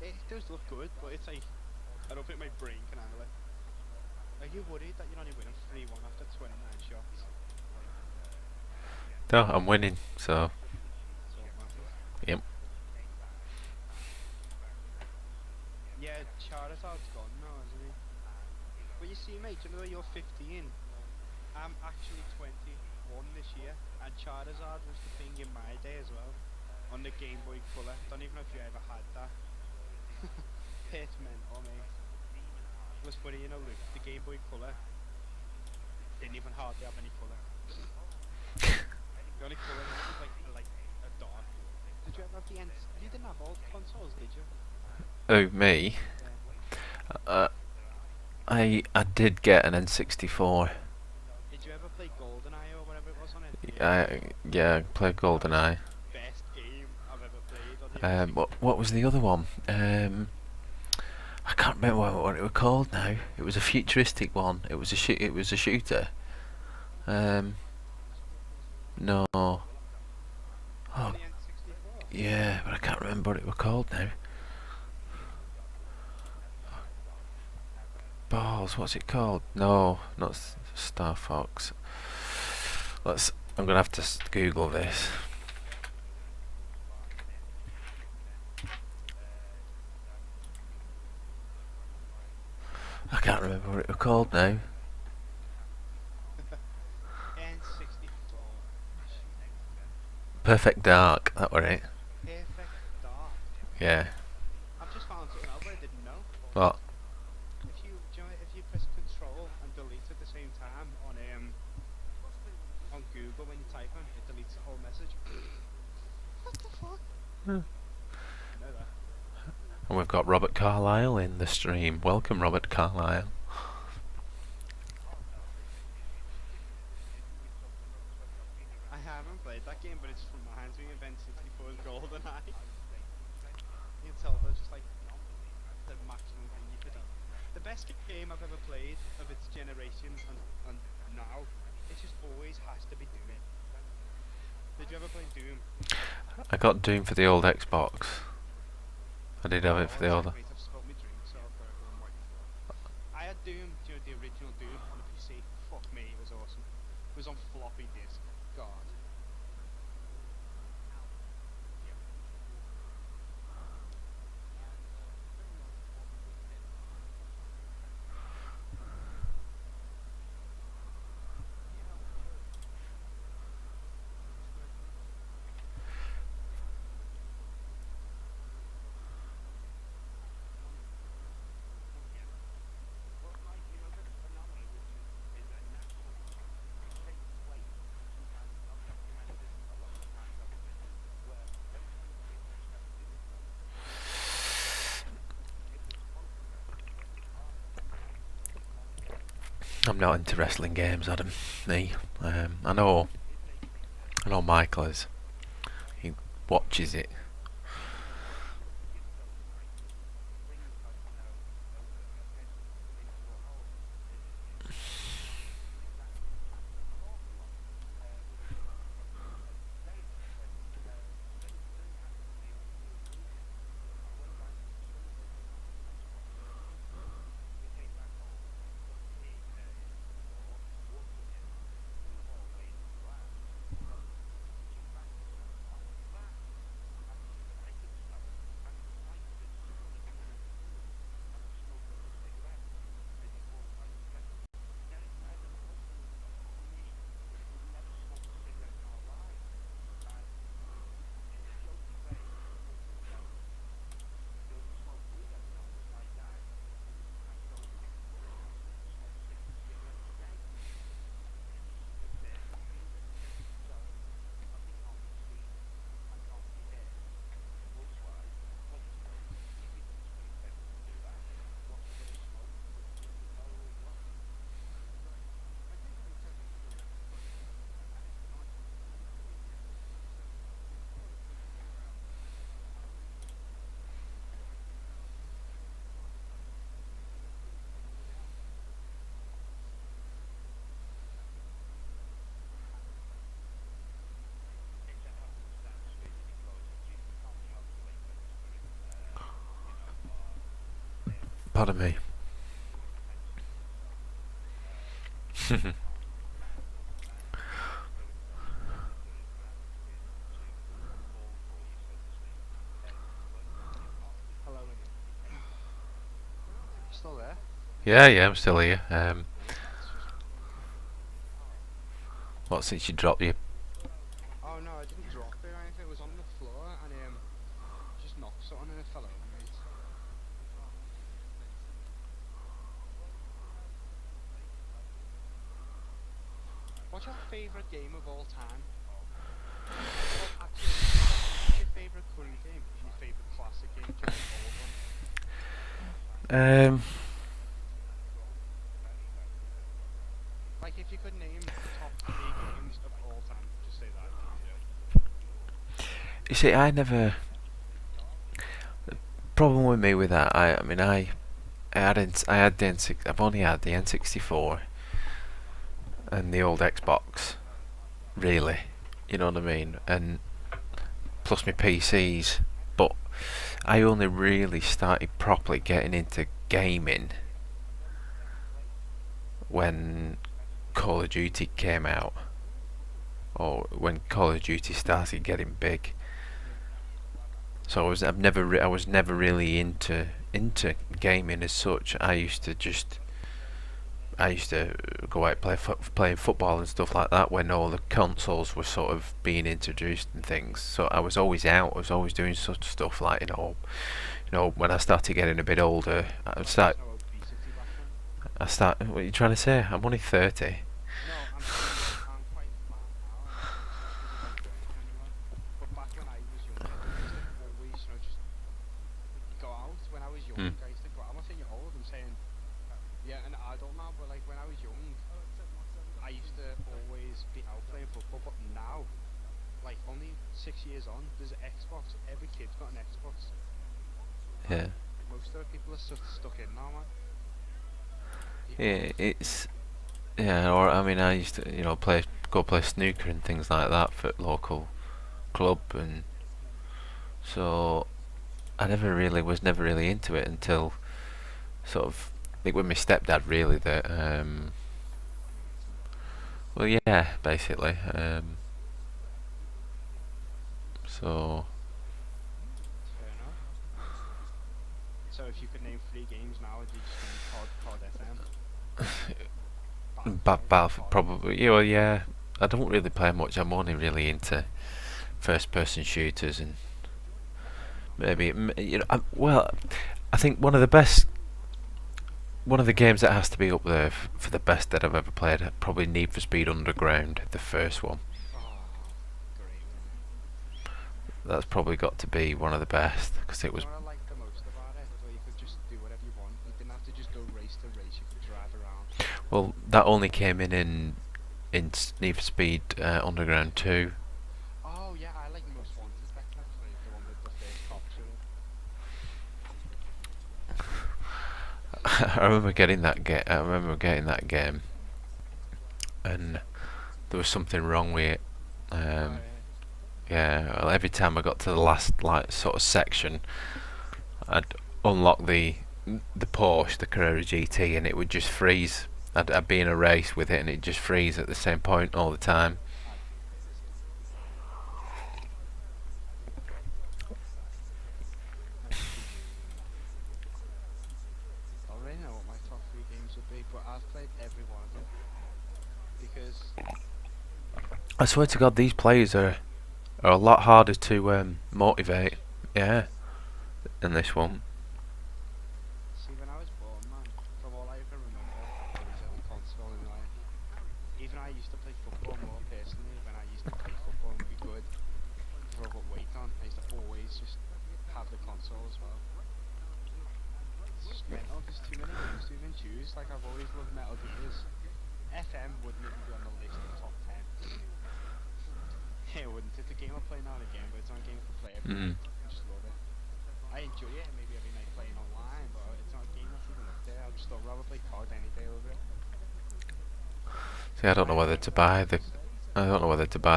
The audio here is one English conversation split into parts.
It does look good, but it's like I don't think my brain can handle it. Are you worried that you're only winning 3-1 after 29 shots? No, I'm winning, so That's all that matters. yep. Yeah, Charizard's gone now, isn't he? But you see, mate, you know you're 15. I'm actually 21 this year, and Charizard was the thing in my day as well. On the Game Boy Color. Don't even know if you ever had that. It's mental, mate. It was funny, Luke. The Game Boy Color didn't even hardly have any color. The only color in it was like a dark blue. Did you ever have the You didn't have old consoles, did you? Oh, me? Yeah. Uh, I did get an N64. Did you ever play GoldenEye or whatever it was on it? Yeah, I played That was GoldenEye. the best game I've ever played on the What N64. was the other one? I can't remember what it was called now. It was a futuristic one. It was a shooter. Um, no. On Oh, the N64. yeah, but I can't remember what it was called now. Balls, what's it called? No, not Star Fox. I'm gonna have to Google this. I can't remember what it was called now. N64. Perfect Dark, that were it. Perfect Dark. Yeah. I've just found something out that I didn't know. What? If you press Control and delete at the same time on Google when you type in, it deletes the whole message. What the fuck? Hmm. You know that. And we've got Robert Carlyle in the stream. Welcome, Robert Carlyle. I haven't played that game, but it just reminds me of N64's GoldenEye. You can tell there's just like the maximum thing you could have. The best game I've ever played of its generation and now, it just always has to be Doom. Did you ever play Doom? I got Doom for the old Xbox. I did have it for Oh, the it's old. great. I've spilled my drink, so I've got to go and wipe the floor. I had Doom, the original Doom on a PC. Fuck me, it was awesome. It was on floppy disk. God. I'm not into wrestling games, Adam. Me. I know Michael is. He watches it. Pardon me. Hello again. Still there? Yeah, I'm still here. That's just. What, since you dropped your... Oh no, I didn't drop it or anything. It was on the floor and just knocked something and it fell over, mate. What's your favourite game of all time? Well, actually, what's your favourite current game and your favourite classic game? Do you like all of them? Um, Like, if you could name top 3 games of all time, just say that. you see, I never... Problem with me with that, I mean, I had the N6, I've only had the N64 and the old Xbox, really, you know what I mean, and plus my PCs, but I only really started properly getting into gaming when Call of Duty came out, or when Call of Duty started getting big. So I was never really into gaming as such. I used to go out playing football and stuff like that when all the consoles were sort of being introduced and things. So I was always out. I was always doing such stuff like when I started getting a bit older, No obesity back then. What are you trying to say? I'm only 30. No, I'm saying I'm quite fat now, and it's not because I don't do anything anymore. But back when I was younger, I used to always, just go out. When I was young, Mm. I used to go out. I'm not saying you're old, I'm saying, yeah, an adult now, but like when I was young, I used to always be out playing football. But now, like only 6 years on, there's an Xbox. Every kid's got an Xbox. Yeah. Most of the people are stuck in now, man. Yeah, it's or I mean, I used to go play snooker and things like that for local club, and so I was never really into it until sort of I think with my stepdad really that well yeah basically so Fair enough. So if you could name 3 games now, would you just name COD FM? Battlefield, probably yeah I don't really play much. I'm only really into first person shooters and maybe I think one of the games that has to be up there for the best that I've ever played, probably Need for Speed Underground, the first one. Oh, great, man. That's probably got to be one of the best because it You was know what I liked the most about it? Where you could just do whatever you want. You didn't have to just go race to race. You could drive around. well that only came in Need for Speed Underground 2. Oh yeah, I like Most Wanted back actually. The one with the first cops in it. I remember getting that game, and there was something wrong with it. Oh Um, yeah. yeah, well, every time I got to the last like sort of section, I'd unlock the Porsche, the Carrera GT, and it would just freeze. I'd be in a race with it, and it'd just freeze at the same point all the time. I'd be the same. Let's see. I don't really know what my top 3 games would be, but I've played every one of them because I swear to God, these players are a lot harder to motivate. Yeah, than this one. see when I was born, man, from all I can remember, there was every console in life. Even I used to play football more personally. When I used to play football and be good, throw up weight on, I used to always just have the console as well. It's just mental. There's too many games to even choose. Like I've always loved Metal Gears. FM wouldn't even be on the list of top 10. It wouldn't. It's a game I play now and again, but it's not a game I can play every Mm. night. I just love it. I enjoy it maybe every night playing online, but it's not a game that's even up there. I'd rather play COD any day over it. See, I don't know My whether to favourite buy games.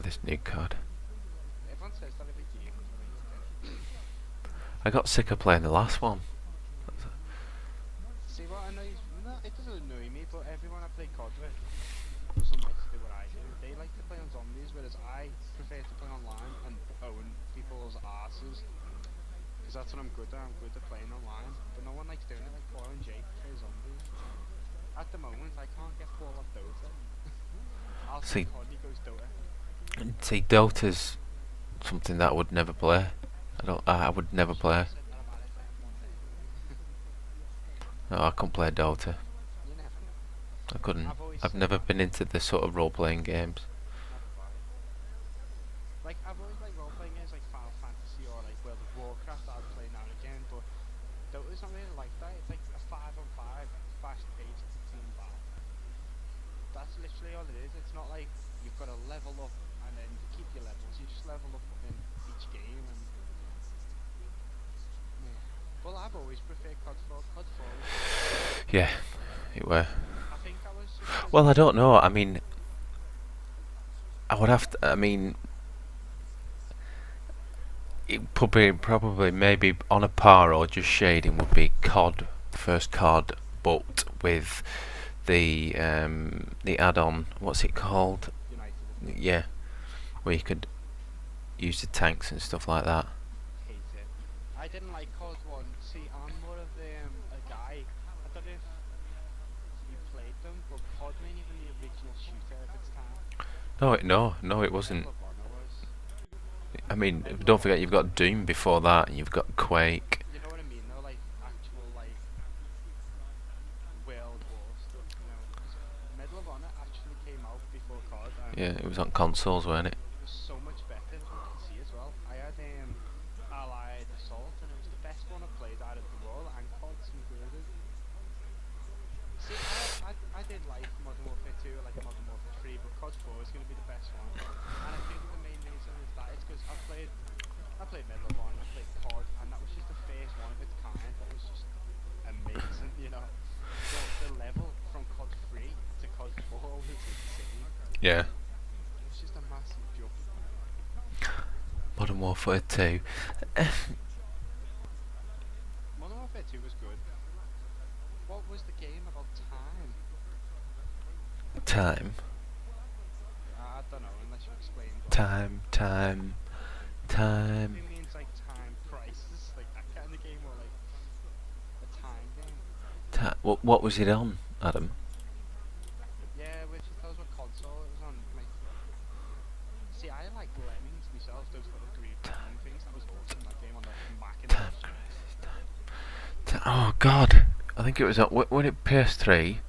this new card. Everyone says that every game, but when you get it. I got sick of playing the last one. play COD with doesn't like to do what I do. They like to play on zombies, whereas I prefer to play online and own people's asses. Because that's what I'm good at. I'm good at playing online. But no one likes doing it. Like Paul and Jake play zombies. At the moment, I can't get Paul off Dota. I'll See- say COD, he goes Dota. See, Dota's something that I would never play. I would never play. Said that about it like one day. No, I couldn't play Dota. You never know. I couldn't. I've always I've said never that. been into the sort of role-playing games. Never buy it. Like, I've always liked role-playing games like Final Fantasy or like World of Warcraft I'd play now and again, but Dota's not really like that. It's like a 5-on-5, fast-paced team battle. That's literally all it is. It's not like you've got to level up and then you keep your levels. You just level up in each game and... Yeah. Well, I've always preferred COD 4. COD 4 was... Yeah, it were. I think I was just... 'cause Well, I don't know. I mean, I would have to. I mean, it probably maybe on a par or just shading would be COD, first COD, but with the add-on. What's it called? United is Yeah, where you could use the tanks and stuff like that. hate it. I didn't like COD 1. See, I'm more of a guy. I don't know if you played them, but COD wasn't even the original shooter of its time. No, it wasn't. Medal of Honor was. I mean, don't forget you've got Doom before that, and you've got Quake. You know what I mean? Though, like actual like World War stuff. You know, 'cause Medal of Honor actually came out before COD, and Yeah, it was on consoles, weren't it? it was so much better than PC as well. I had Allied Assault, and it was the best one I played out of them all, and COD's included. See, I did like Modern Warfare 2, I like Modern Warfare 3, but COD 4 is going to be the best one. And I think the main reason is that it's because I played Medal of Honor, I played COD, and that was just the first one of its kind that was just amazing, you know. The level from COD 3 to COD 4 was insane. Yeah. It was just a massive jump. Modern Warfare 2. Modern Warfare 2 was good. What was the game about time? Time. I don't know, unless you explain. what- Time. Maybe it means like Time Crisis, like that kind of game, or like a time game. What was it on, Adam? Yeah, which tells what console it was on. Like, see, I like Lemmings myself. Those little green things. That was awesome. That game on the Time Macintosh. Crisis. Oh God, I think it was on when it PS3. Time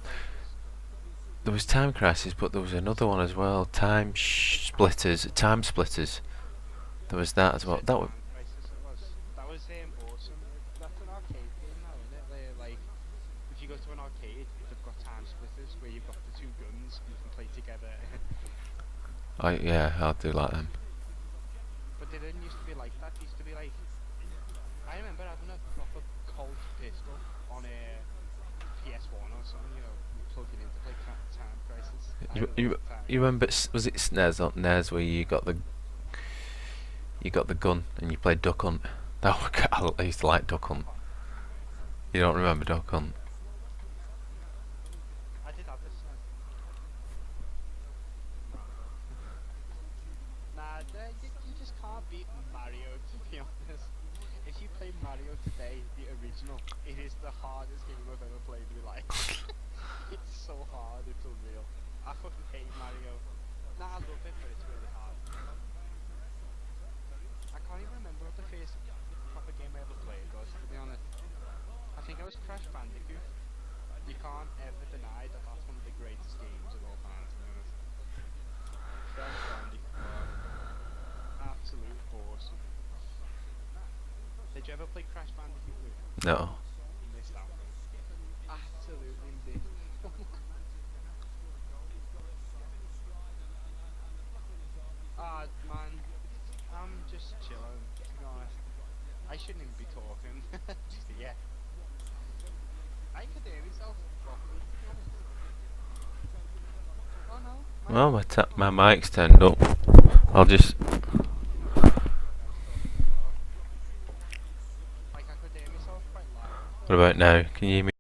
Crisis. There was Time Crisis, but there was another one as well. Time Splitters. Time Splitters. There was that as well. That was. Time Crisis it was. That was awesome. That's an arcade game now, isn't it? Where, like, if you go to an arcade, they've got Time Splitters where you've got the two guns and you can play together. Yeah, I do like them. But they didn't used to be like that. They used to be like, I remember having a proper Colt pistol on a PS1 or something. You know, you plug it in to play Time Crisis. You remember? Was it SNES on NES where you got the gun and you played Duck Hunt? That was, I used to like Duck Hunt. You don't remember Duck Hunt? I did have this. Nah, you just can't beat Mario, to be honest. If you play Mario today, the original, it is the hardest game I've ever played in my life. It's so hard, it's unreal. I fucking hate Mario. Nah, I love it, but it's really hard. I can't even remember what the first proper game I ever played was, to be honest. I think it was Crash Bandicoot. You can't ever deny that that's one of the greatest games of all time, to be honest. Crash Bandicoot. Absolute awesome. Did you ever play Crash Bandicoot? No. You missed out. Absolutely missed. Ah, man. I'm just chilling, to be honest. I shouldn't even be talking. Just yeah. I could hear myself properly, to be honest. Oh no. Well, my mic's turned up. I'll just. Like I could hear myself quite loud. What about now? Can you hear me?